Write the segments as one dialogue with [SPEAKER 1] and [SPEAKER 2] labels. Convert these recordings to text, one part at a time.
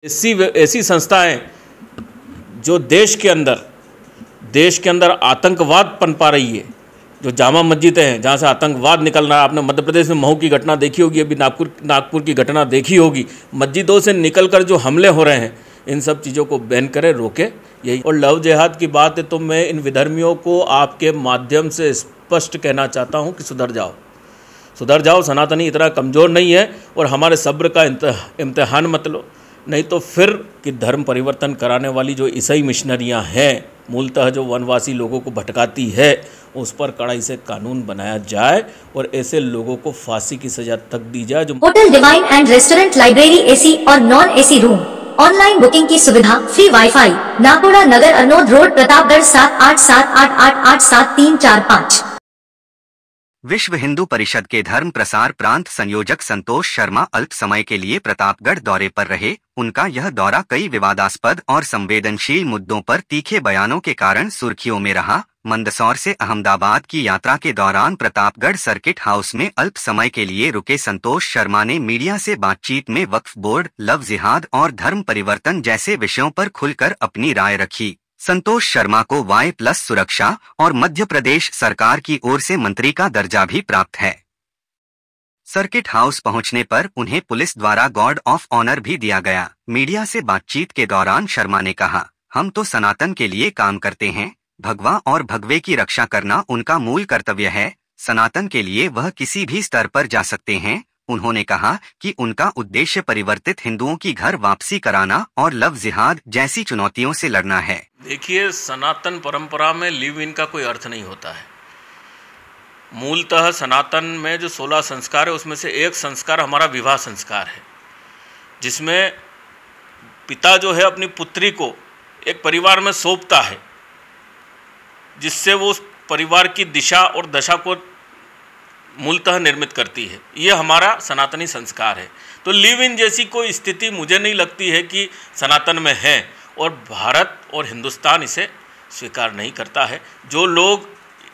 [SPEAKER 1] ऐसी ऐसी संस्थाएं जो देश के अंदर आतंकवाद पनपा रही है, जो जामा मस्जिदें हैं जहाँ से आतंकवाद निकल रहा है। आपने मध्य प्रदेश में महू की घटना देखी होगी, अभी नागपुर की घटना देखी होगी। मस्जिदों से निकलकर जो हमले हो रहे हैं, इन सब चीज़ों को बैन करें, रोके यही। और लव जिहाद की बात है तो मैं इन विधर्मियों को आपके माध्यम से स्पष्ट कहना चाहता हूँ कि सुधर जाओ, सुधर जाओ। सनातनी इतना कमज़ोर नहीं है और हमारे सब्र का इम्तिहान मत लो, नहीं तो फिर कि धर्म परिवर्तन कराने वाली जो ईसाई मिशनरियां हैं, मूलतः जो वनवासी लोगों को भटकाती है, उस पर कड़ाई से कानून बनाया जाए और ऐसे लोगों को फांसी की सजा तक दी जाए। जो
[SPEAKER 2] hotel divine and restaurant, library, AC और non AC room, online booking की सुविधा, free wifi, Nakoda Nagar, Arnod road, Pratapgarh 7878887345।
[SPEAKER 3] Vishwa Hindu Parishad के धर्म प्रसार प्रांत संयोजक संतोष शर्मा अल्प समय के लिए प्रतापगढ़ दौरे पर रहे। उनका यह दौरा कई विवादास्पद और संवेदनशील मुद्दों पर तीखे बयानों के कारण सुर्खियों में रहा। मंदसौर से अहमदाबाद की यात्रा के दौरान प्रतापगढ़ सर्किट हाउस में अल्प समय के लिए रुके संतोष शर्मा ने मीडिया से बातचीत में वक्फ बोर्ड, लव जिहाद और धर्म परिवर्तन जैसे विषयों पर खुलकर अपनी राय रखी। संतोष शर्मा को वाई+ सुरक्षा और मध्य प्रदेश सरकार की ओर से मंत्री का दर्जा भी प्राप्त है। सर्किट हाउस पहुंचने पर उन्हें पुलिस द्वारा गार्ड ऑफ ऑनर भी दिया गया। मीडिया से बातचीत के दौरान शर्मा ने कहा, हम तो सनातन के लिए काम करते हैं, भगवा और भगवे की रक्षा करना उनका मूल कर्तव्य है। सनातन के लिए वह किसी भी स्तर पर जा सकते हैं। उन्होंने कहा कि उनका उद्देश्य परिवर्तित हिंदुओं की घर वापसी कराना और लव जिहाद जैसी चुनौतियों से लड़ना है।
[SPEAKER 1] देखिए, सनातन परंपरा में लिव इन का कोई अर्थ नहीं होता है। मूलतः सनातन में जो 16 संस्कार है, उसमें से एक संस्कार हमारा विवाह संस्कार है, जिसमें पिता जो है अपनी पुत्री को एक परिवार में सौंपता है, जिससे वो उस परिवार की दिशा और दशा को मूलतः निर्मित करती है। ये हमारा सनातनी संस्कार है। तो लिव इन जैसी कोई स्थिति मुझे नहीं लगती है कि सनातन में है, और भारत और हिंदुस्तान इसे स्वीकार नहीं करता है। जो लोग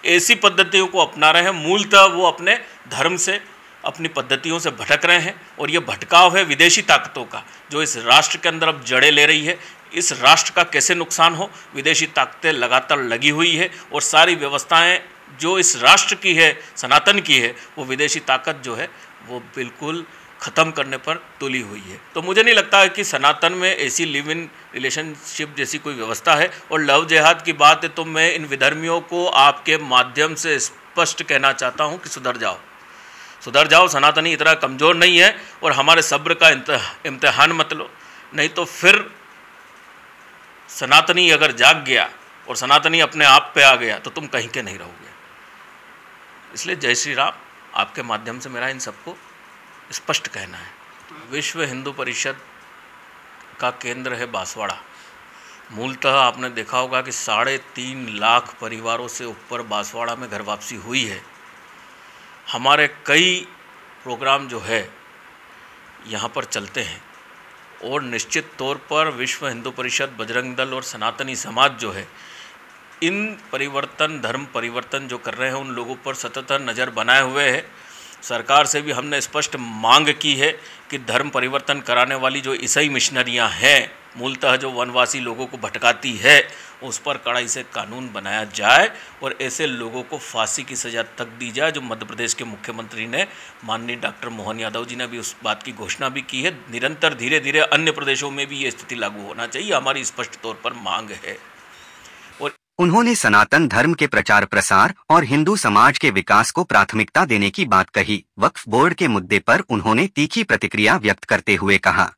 [SPEAKER 1] ऐसी पद्धतियों को अपना रहे हैं, मूलतः वो अपने धर्म से, अपनी पद्धतियों से भटक रहे हैं, और ये भटकाव है विदेशी ताकतों का, जो इस राष्ट्र के अंदर अब जड़ें ले रही है। इस राष्ट्र का कैसे नुकसान हो, विदेशी ताकतें लगातार लगी हुई है, और सारी व्यवस्थाएं जो इस राष्ट्र की है, सनातन की है, वो विदेशी ताकत जो है वो बिल्कुल ख़त्म करने पर तुली हुई है। तो मुझे नहीं लगता है कि सनातन में ऐसी लिव इन रिलेशनशिप जैसी कोई व्यवस्था है। और लव जिहाद की बात है तो मैं इन विधर्मियों को आपके माध्यम से स्पष्ट कहना चाहता हूँ कि सुधर जाओ, सुधर जाओ। सनातनी इतना कमज़ोर नहीं है और हमारे सब्र का इम्तिहान मत लो, नहीं तो फिर सनातनी अगर जाग गया और सनातनी अपने आप पे आ गया तो तुम कहीं के नहीं रहोगे। इसलिए जय श्री राम, आपके माध्यम से मेरा इन सबको स्पष्ट कहना है। विश्व हिंदू परिषद का केंद्र है बांसवाड़ा। मूलतः आपने देखा होगा कि 3.5 लाख परिवारों से ऊपर बांसवाड़ा में घर वापसी हुई है। हमारे कई प्रोग्राम जो है यहाँ पर चलते हैं, और निश्चित तौर पर विश्व हिंदू परिषद, बजरंग दल और सनातनी समाज जो है, इन परिवर्तन, धर्म परिवर्तन जो कर रहे हैं, उन लोगों पर सतत नज़र बनाए हुए है। सरकार से भी हमने स्पष्ट मांग की है कि धर्म परिवर्तन कराने वाली जो ईसाई मिशनरियां हैं, मूलतः जो वनवासी लोगों को भटकाती है, उस पर कड़ाई से कानून बनाया जाए और ऐसे लोगों को फांसी की सज़ा तक दी जाए। जो मध्य प्रदेश के मुख्यमंत्री ने, माननीय डॉक्टर मोहन यादव जी ने भी उस बात की घोषणा भी की है। निरंतर धीरे धीरे अन्य प्रदेशों में भी ये स्थिति लागू होना चाहिए, हमारी स्पष्ट तौर पर मांग है।
[SPEAKER 3] उन्होंने सनातन धर्म के प्रचार प्रसार और हिंदू समाज के विकास को प्राथमिकता देने की बात कही। वक्फ बोर्ड के मुद्दे पर उन्होंने तीखी प्रतिक्रिया व्यक्त करते हुए कहा,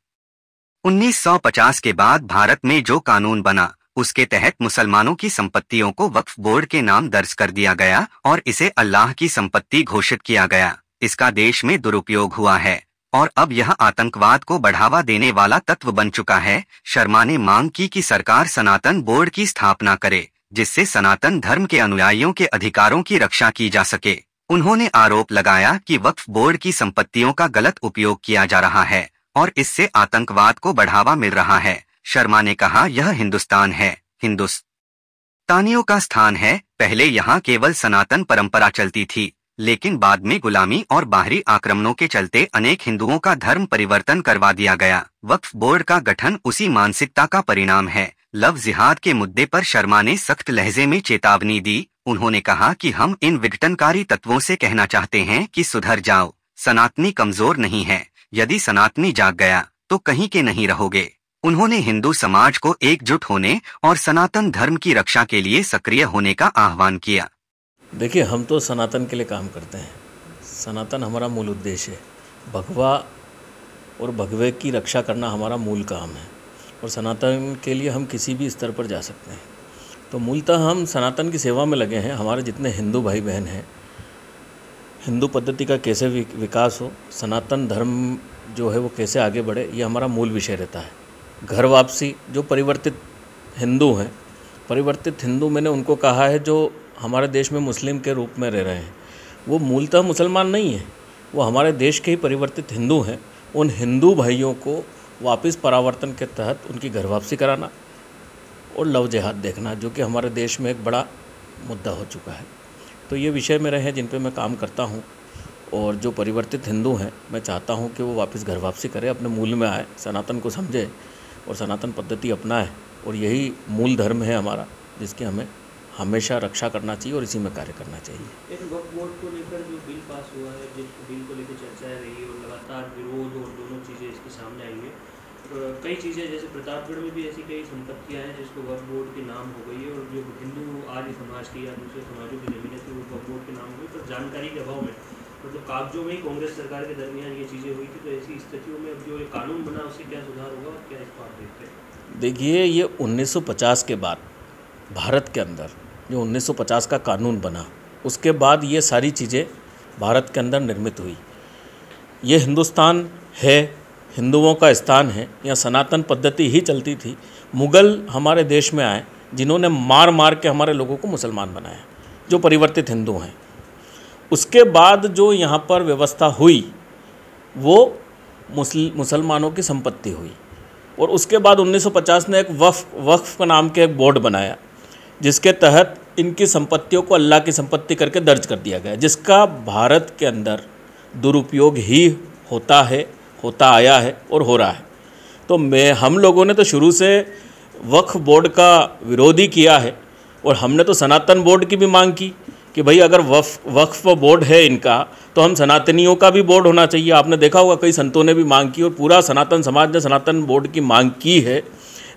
[SPEAKER 3] 1950 के बाद भारत में जो कानून बना, उसके तहत मुसलमानों की संपत्तियों को वक्फ बोर्ड के नाम दर्ज कर दिया गया और इसे अल्लाह की संपत्ति घोषित किया गया। इसका देश में दुरुपयोग हुआ है और अब यह आतंकवाद को बढ़ावा देने वाला तत्व बन चुका है। शर्मा ने मांग की कि सरकार सनातन बोर्ड की स्थापना करे, जिससे सनातन धर्म के अनुयायियों के अधिकारों की रक्षा की जा सके। उन्होंने आरोप लगाया कि वक्फ बोर्ड की संपत्तियों का गलत उपयोग किया जा रहा है और इससे आतंकवाद को बढ़ावा मिल रहा है। शर्मा ने कहा, यह हिंदुस्तान है, हिंदुस्तानियों का स्थान है। पहले यहाँ केवल सनातन परंपरा चलती थी, लेकिन बाद में गुलामी और बाहरी आक्रमणों के चलते अनेक हिंदुओं का धर्म परिवर्तन करवा दिया गया। वक्फ बोर्ड का गठन उसी मानसिकता का परिणाम है। लव जिहाद के मुद्दे पर शर्मा ने सख्त लहजे में चेतावनी दी। उन्होंने कहा कि हम इन विघटनकारी तत्वों से कहना चाहते हैं कि सुधर जाओ, सनातनी कमजोर नहीं है, यदि सनातनी जाग गया तो कहीं के नहीं रहोगे। उन्होंने हिंदू समाज को एकजुट होने और सनातन धर्म की रक्षा के लिए सक्रिय होने का आह्वान किया।
[SPEAKER 1] देखिए, हम तो सनातन के लिए काम करते हैं। सनातन हमारा मूल उद्देश्य है। भगवा और भगवे की रक्षा करना हमारा मूल काम है और सनातन के लिए हम किसी भी स्तर पर जा सकते हैं। तो मूलतः हम सनातन की सेवा में लगे हैं। हमारे जितने हिंदू भाई बहन हैं, हिंदू पद्धति का कैसे विकास हो, सनातन धर्म जो है वो कैसे आगे बढ़े, ये हमारा मूल विषय रहता है। घर वापसी, जो परिवर्तित हिंदू हैं, परिवर्तित हिंदू मैंने उनको कहा है जो हमारे देश में मुस्लिम के रूप में रह रहे हैं, वो मूलतः मुसलमान नहीं है, वो हमारे देश के ही परिवर्तित हिंदू हैं। उन हिंदू भाइयों को वापस परावर्तन के तहत उनकी घर वापसी कराना और लव जिहाद देखना, जो कि हमारे देश में एक बड़ा मुद्दा हो चुका है। तो ये विषय मेरे हैं जिन पे मैं काम करता हूँ। और जो परिवर्तित हिंदू हैं, मैं चाहता हूँ कि वो वापस घर वापसी करें, अपने मूल में आए, सनातन को समझे और सनातन पद्धति अपनाएं। और यही मूल धर्म है हमारा, जिसकी हमें हमेशा रक्षा करना चाहिए और इसी में कार्य करना चाहिए।
[SPEAKER 4] एक वक्फ बोर्ड को लेकर जो बिल पास हुआ है, जिस बिल को लेकर चर्चाएं रही और लगातार विरोध और दोनों चीज़ें इसके सामने आई है। कई चीज़ें जैसे प्रतापगढ़ में भी ऐसी कई संपत्तियां हैं जिसको वक्फ बोर्ड के नाम हो गई है और जो हिंदू आर्य समाज की या दूसरे समाजों की ज़मीनें थी वो वक्फ बोर्ड के नाम हो गई। पर जानकारी के अभाव में मतलब कागजों में ही कांग्रेस सरकार के दरमियान ये चीज़ें हुई थी। तो ऐसी स्थितियों में अब जो ये कानून बना उससे क्या सुधार होगा और क्या इसको आप देखते हैं?
[SPEAKER 1] देखिए, ये 1950 के बाद भारत के अंदर जो 1950 का कानून बना, उसके बाद ये सारी चीज़ें भारत के अंदर निर्मित हुई। ये हिंदुस्तान है, हिंदुओं का स्थान है, यहाँ सनातन पद्धति ही चलती थी। मुग़ल हमारे देश में आए, जिन्होंने मार मार के हमारे लोगों को मुसलमान बनाया, जो परिवर्तित हिंदू हैं। उसके बाद जो यहाँ पर व्यवस्था हुई वो मुसलमानों की संपत्ति हुई। और उसके बाद 1950 ने एक वक्फ का नाम के एक बोर्ड बनाया, जिसके तहत इनकी संपत्तियों को अल्लाह की संपत्ति करके दर्ज कर दिया गया, जिसका भारत के अंदर दुरुपयोग ही होता है, होता आया है और हो रहा है। तो हम लोगों ने तो शुरू से वक्फ बोर्ड का विरोध ही किया है और हमने तो सनातन बोर्ड की भी मांग की कि भाई अगर वक्फ बोर्ड है इनका, तो हम सनातनियों का भी बोर्ड होना चाहिए। आपने देखा होगा कई संतों ने भी मांग की और पूरा सनातन समाज ने सनातन बोर्ड की मांग की है,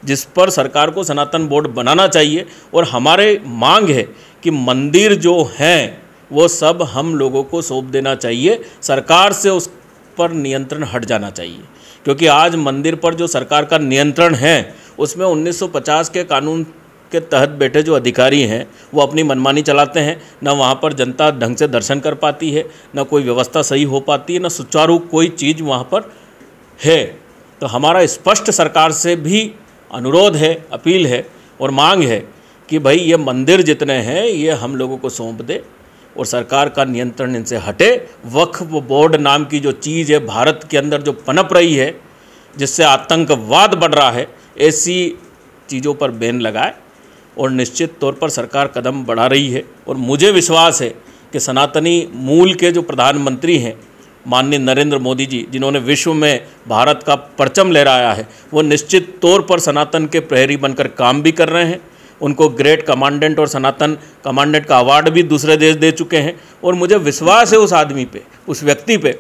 [SPEAKER 1] जिस पर सरकार को सनातन बोर्ड बनाना चाहिए। और हमारे मांग है कि मंदिर जो हैं वो सब हम लोगों को सौंप देना चाहिए, सरकार से उस पर नियंत्रण हट जाना चाहिए। क्योंकि आज मंदिर पर जो सरकार का नियंत्रण है उसमें 1950 के कानून के तहत बैठे जो अधिकारी हैं वो अपनी मनमानी चलाते हैं। न वहाँ पर जनता ढंग से दर्शन कर पाती है, न कोई व्यवस्था सही हो पाती है, न सुचारू कोई चीज़ वहाँ पर है। तो हमारा स्पष्ट सरकार से भी अनुरोध है, अपील है और मांग है कि भाई ये मंदिर जितने हैं ये हम लोगों को सौंप दे और सरकार का नियंत्रण इनसे हटे। वक्फ बोर्ड नाम की जो चीज़ है भारत के अंदर जो पनप रही है, जिससे आतंकवाद बढ़ रहा है, ऐसी चीज़ों पर बैन लगाए और निश्चित तौर पर सरकार कदम बढ़ा रही है। और मुझे विश्वास है कि सनातनी मूल के जो प्रधानमंत्री हैं माननीय नरेंद्र मोदी जी, जिन्होंने विश्व में भारत का परचम लहराया है, वो निश्चित तौर पर सनातन के प्रहरी बनकर काम भी कर रहे हैं। उनको ग्रेट कमांडेंट और सनातन कमांडेंट का अवार्ड भी दूसरे देश दे चुके हैं। और मुझे विश्वास है उस आदमी पे, उस व्यक्ति पे,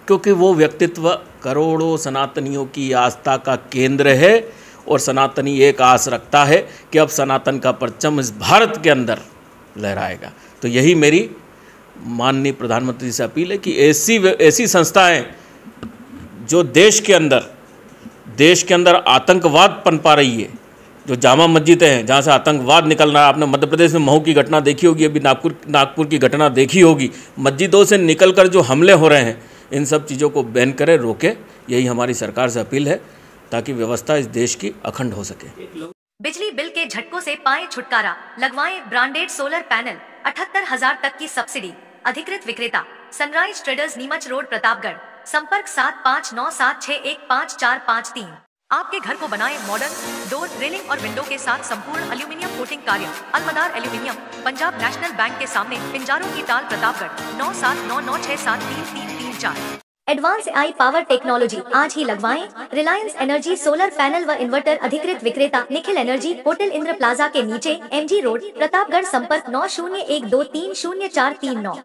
[SPEAKER 1] क्योंकि वो व्यक्तित्व करोड़ों सनातनियों की आस्था का केंद्र है। और सनातनी एक आस रखता है कि अब सनातन का परचम इस भारत के अंदर लहराएगा। तो यही मेरी माननीय प्रधानमंत्री से अपील है कि ऐसी संस्थाएं जो देश के अंदर आतंकवाद पनपा रही है, जो जामा मस्जिदें हैं जहाँ से आतंकवाद निकल रहा है। आपने मध्य प्रदेश में महू की घटना देखी होगी, अभी नागपुर की घटना देखी होगी। मस्जिदों से निकलकर जो हमले हो रहे हैं, इन सब चीज़ों को बैन करे, रोके। यही हमारी सरकार से अपील है ताकि व्यवस्था इस देश की अखंड हो सके।
[SPEAKER 2] बिजली बिल के झटकों से पाएं छुटकारा, लगवाएं ब्रांडेड सोलर पैनल, 78,000 तक की सब्सिडी। अधिकृत विक्रेता sunrise traders, Neemuch road, Pratapgarh. संपर्क 7597615453।
[SPEAKER 5] आपके घर को बनाए मॉडर्न, डोर, रेलिंग और विंडो के साथ संपूर्ण एल्यूमिनियम कोटिंग कार्य। अलमदार एल्यूमिनियम, पंजाब नेशनल बैंक के सामने, पिंजारों की ताल, Pratapgarh 9799673334।
[SPEAKER 2] Advance AI power technology आज ही लगवाएं। रिलायंस एनर्जी सोलर पैनल व इन्वर्टर अधिकृत विक्रेता Nikhil energy, hotel Indra plaza के नीचे, MG रोड, प्रतापगढ़। संपर्क 9012300439।